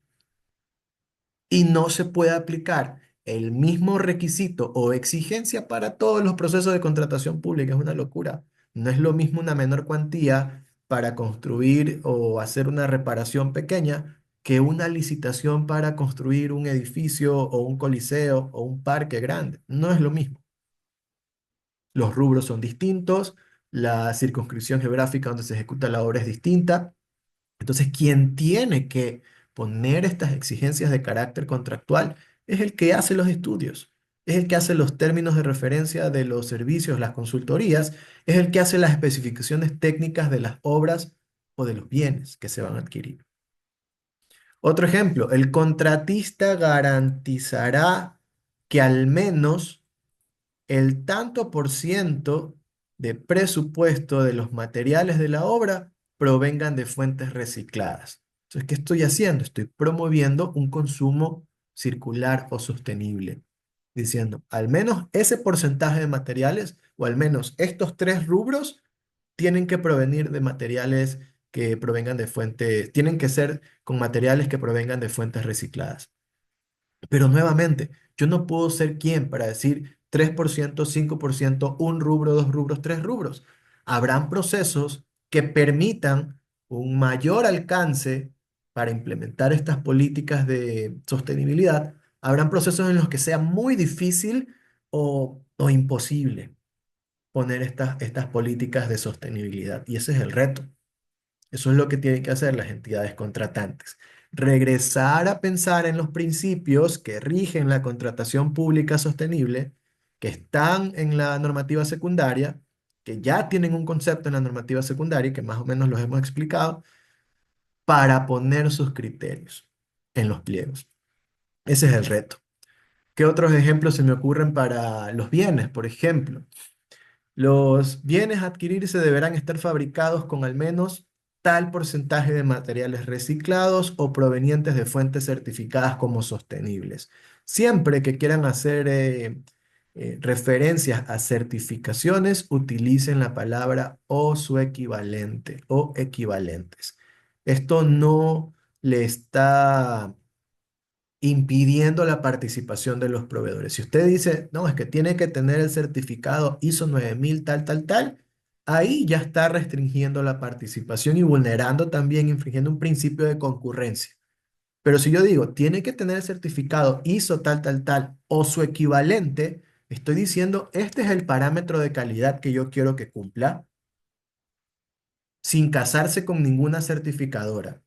y no se puede aplicar el mismo requisito o exigencia para todos los procesos de contratación pública. Es una locura. No es lo mismo una menor cuantía para construir o hacer una reparación pequeña que una licitación para construir un edificio o un coliseo o un parque grande. No es lo mismo. Los rubros son distintos, la circunscripción geográfica donde se ejecuta la obra es distinta. Entonces, quien tiene que poner estas exigencias de carácter contractual es el que hace los estudios. es el que hace los términos de referencia de los servicios, las consultorías, es el que hace las especificaciones técnicas de las obras o de los bienes que se van a adquirir. Otro ejemplo, el contratista garantizará que al menos el tanto por ciento de presupuesto de los materiales de la obra provengan de fuentes recicladas. Entonces, ¿qué estoy haciendo? Estoy promoviendo un consumo circular o sostenible, diciendo, al menos ese porcentaje de materiales o al menos estos tres rubros tienen que provenir de materiales que provengan de fuentes, tienen que ser con materiales que provengan de fuentes recicladas. Pero nuevamente, yo no puedo ser quien para decir 3%, 5%, un rubro, dos rubros, tres rubros. Habrán procesos que permitan un mayor alcance para implementar estas políticas de sostenibilidad. Habrán procesos en los que sea muy difícil o imposible poner estas políticas de sostenibilidad. Y ese es el reto. Eso es lo que tienen que hacer las entidades contratantes. Regresar a pensar en los principios que rigen la contratación pública sostenible, que están en la normativa secundaria, que ya tienen un concepto en la normativa secundaria y que más o menos los hemos explicado, para poner sus criterios en los pliegos. Ese es el reto. ¿Qué otros ejemplos se me ocurren para los bienes, por ejemplo? Los bienes a adquirirse deberán estar fabricados con al menos tal porcentaje de materiales reciclados o provenientes de fuentes certificadas como sostenibles. Siempre que quieran hacer referencias a certificaciones, utilicen la palabra o su equivalente o equivalentes. Esto no le está impidiendo la participación de los proveedores. Si usted dice, no, es que tiene que tener el certificado ISO 9000 tal, tal, tal, ahí ya está restringiendo la participación y vulnerando también, infringiendo un principio de concurrencia. Pero si yo digo, tiene que tener el certificado ISO tal, tal, tal o su equivalente, estoy diciendo, este es el parámetro de calidad que yo quiero que cumpla sin casarse con ninguna certificadora.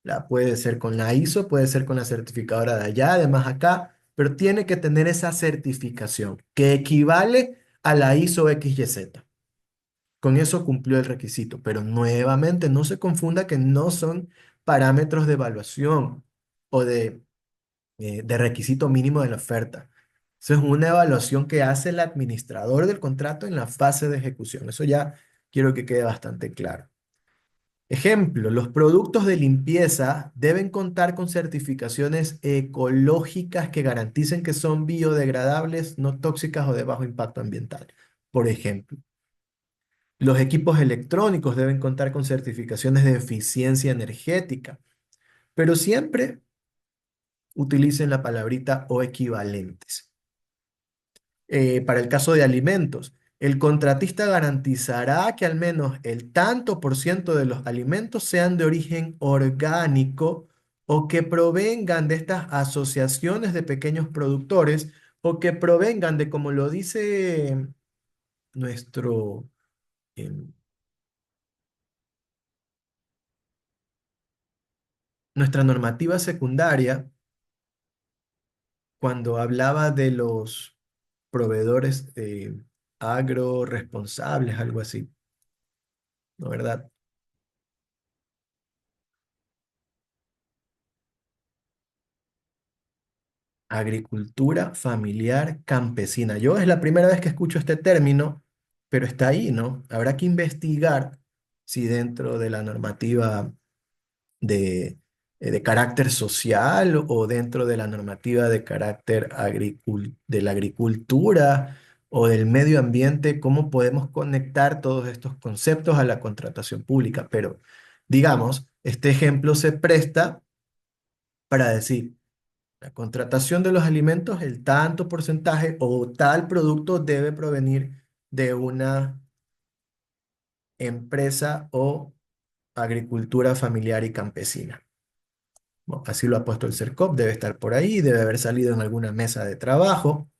La puede ser con la ISO, puede ser con la certificadora de allá, además acá, pero tiene que tener esa certificación que equivale a la ISO XYZ. Con eso cumplió el requisito, pero nuevamente no se confunda que no son parámetros de evaluación o de requisito mínimo de la oferta. Eso es una evaluación que hace el administrador del contrato en la fase de ejecución. Eso ya quiero que quede bastante claro. Ejemplo, los productos de limpieza deben contar con certificaciones ecológicas que garanticen que son biodegradables, no tóxicas o de bajo impacto ambiental. Por ejemplo, los equipos electrónicos deben contar con certificaciones de eficiencia energética, pero siempre utilicen la palabrita o equivalentes. Para el caso de alimentos, el contratista garantizará que al menos el tanto por ciento de los alimentos sean de origen orgánico o que provengan de estas asociaciones de pequeños productores o que provengan de, como lo dice nuestro, em, nuestra normativa secundaria, cuando hablaba de los proveedores agroresponsables, algo así, ¿no verdad? Agricultura familiar campesina. Yo es la primera vez que escucho este término, pero está ahí, ¿no? Habrá que investigar si dentro de la normativa de, de carácter social o dentro de la normativa de carácter de la agricultura o del medio ambiente, cómo podemos conectar todos estos conceptos a la contratación pública. Pero, digamos, este ejemplo se presta para decir, la contratación de los alimentos, el tanto porcentaje o tal producto debe provenir de una empresa o agricultura familiar y campesina. Bueno, así lo ha puesto el CERCOP, debe estar por ahí, debe haber salido en alguna mesa de trabajo.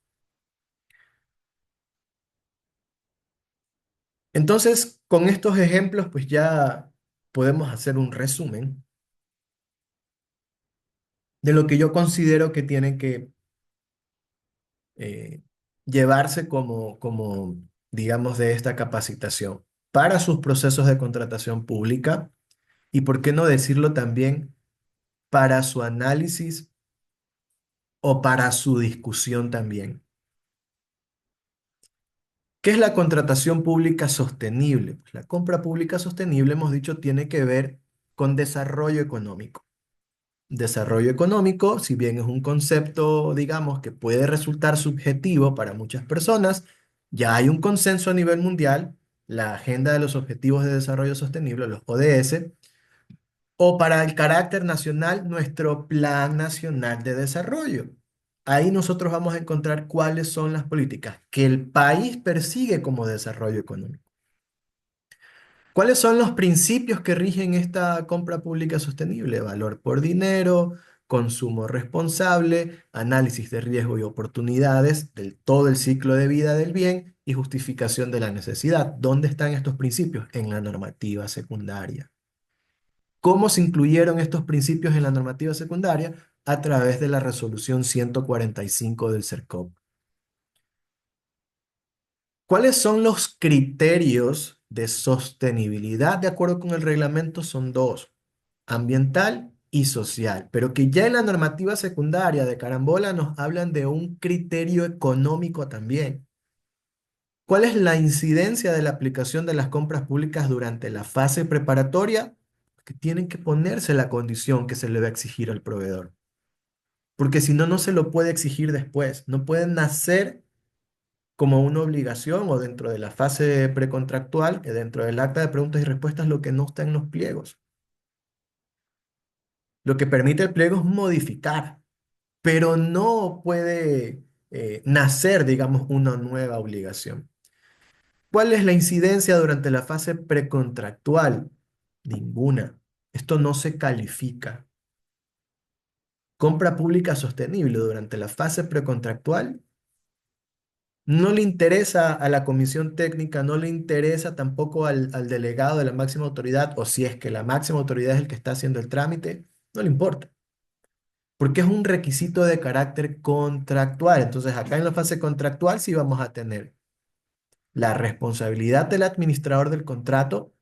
Entonces, con estos ejemplos, pues ya podemos hacer un resumen de lo que yo considero que tienen que eh, llevarse digamos, de esta capacitación para sus procesos de contratación pública y, por qué no decirlo también, para su análisis o para su discusión también. ¿Qué es la contratación pública sostenible? Pues la compra pública sostenible, hemos dicho, tiene que ver con desarrollo económico. Desarrollo económico, si bien es un concepto, digamos, que puede resultar subjetivo para muchas personas, ya hay un consenso a nivel mundial, la Agenda de los Objetivos de Desarrollo Sostenible, los ODS, o para el carácter nacional, nuestro Plan Nacional de Desarrollo. Ahí nosotros vamos a encontrar cuáles son las políticas que el país persigue como desarrollo económico. ¿Cuáles son los principios que rigen esta compra pública sostenible? Valor por dinero, consumo responsable, análisis de riesgo y oportunidades del todo el ciclo de vida del bien y justificación de la necesidad. ¿Dónde están estos principios? En la normativa secundaria. ¿Cómo se incluyeron estos principios en la normativa secundaria? A través de la resolución 145 del CERCOP. ¿Cuáles son los criterios de sostenibilidad de acuerdo con el reglamento? Son dos: ambiental y social, pero que ya en la normativa secundaria de carambola nos hablan de un criterio económico también. ¿Cuál es la incidencia de la aplicación de las compras públicas durante la fase preparatoria? Que tienen que ponerse la condición que se le va a exigir al proveedor, porque si no, no se lo puede exigir después. No pueden nacer como una obligación o dentro de la fase precontractual, que dentro del acta de preguntas y respuestas, lo que no está en los pliegos. Lo que permite el pliego es modificar, pero no puede nacer, digamos, una nueva obligación. ¿Cuál es la incidencia durante la fase precontractual? Ninguna. Esto no se califica. Compra pública sostenible durante la fase precontractual no le interesa a la comisión técnica, no le interesa tampoco al delegado de la máxima autoridad, o si es que la máxima autoridad es el que está haciendo el trámite, no le importa, porque es un requisito de carácter contractual. Entonces, acá en la fase contractual sí vamos a tener la responsabilidad del administrador del contrato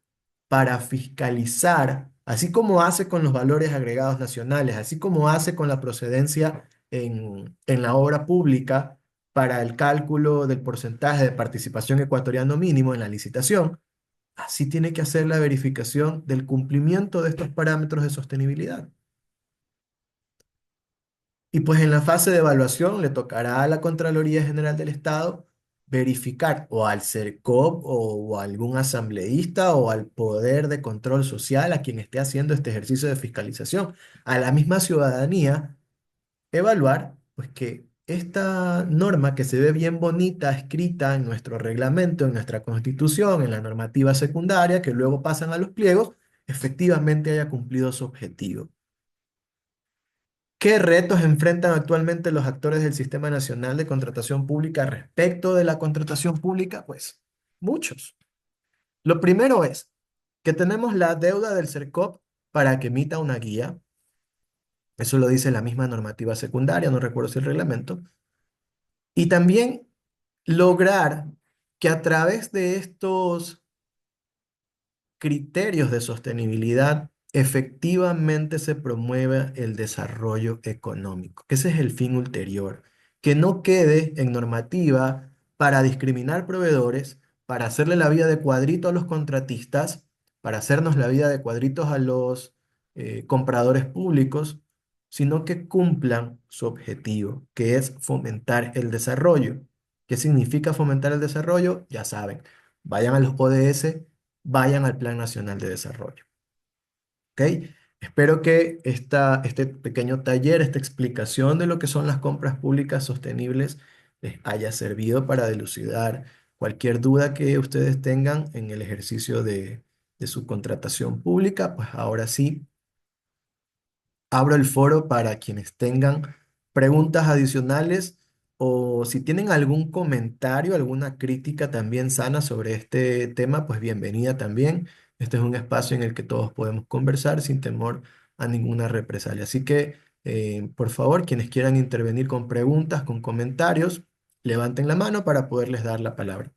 para fiscalizar, así como hace con los valores agregados nacionales, así como hace con la procedencia en la obra pública para el cálculo del porcentaje de participación ecuatoriano mínimo en la licitación, así tiene que hacer la verificación del cumplimiento de estos parámetros de sostenibilidad. Y pues en la fase de evaluación le tocará a la Contraloría General del Estado verificar o al CERCOP o a algún asambleísta o al Poder de Control Social a quien esté haciendo este ejercicio de fiscalización, a la misma ciudadanía, evaluar pues que esta norma que se ve bien bonita escrita en nuestro reglamento, en nuestra constitución, en la normativa secundaria, que luego pasan a los pliegos, efectivamente haya cumplido su objetivo. ¿Qué retos enfrentan actualmente los actores del Sistema Nacional de Contratación Pública respecto de la contratación pública? Pues muchos. Lo primero es que tenemos la deuda del CERCOP para que emita una guía. Eso lo dice la misma normativa secundaria, no recuerdo si el reglamento. Y también lograr que a través de estos criterios de sostenibilidad efectivamente se promueva el desarrollo económico, que ese es el fin ulterior, que no quede en normativa para discriminar proveedores, para hacerle la vida de cuadrito a los contratistas, para hacernos la vida de cuadritos a los compradores públicos, sino que cumplan su objetivo, que es fomentar el desarrollo. ¿Qué significa fomentar el desarrollo? Ya saben, vayan a los ODS, vayan al Plan Nacional de Desarrollo. ¿Ok? Espero que este pequeño taller, esta explicación de lo que son las compras públicas sostenibles, les haya servido para dilucidar cualquier duda que ustedes tengan en el ejercicio de su contratación pública. Pues ahora sí, abro el foro para quienes tengan preguntas adicionales o si tienen algún comentario, alguna crítica también sana sobre este tema, pues bienvenida también. Este es un espacio en el que todos podemos conversar sin temor a ninguna represalia. Así que, por favor, quienes quieran intervenir con preguntas, con comentarios, levanten la mano para poderles dar la palabra.